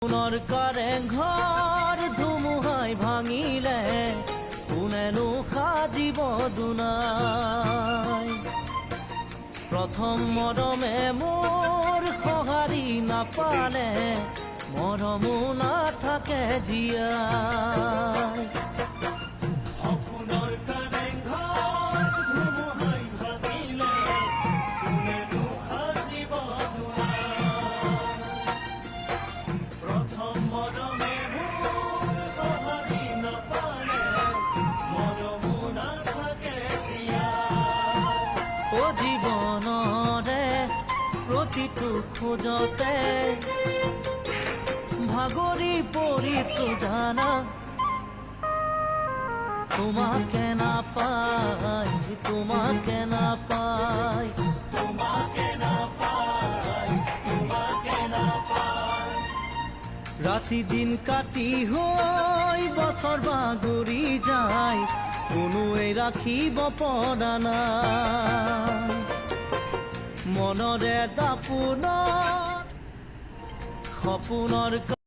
সোণৰ কাৰেংঘৰ ধুমুহাই ভাঙিলে কোনেনো সাজিব দুনাই। প্ৰথম মৰমে মোৰ সঁহাৰি নাপালে মৰমো নাথাকে জীয়াই। জীৱনৰে প্ৰতিটো খোজতে ভাগৰি পৰিছো জানা, তোমাকে নাপাই, তোমাকে নাপাই, তোমাকে নাপাই, তোমাকে নাপাই। ৰাতি দিন কাটি হৈ বছৰ বাগৰি যায়, কোনোৱে ৰাখিব পৰা নাই। মনৰে দাপোনত সপোনৰ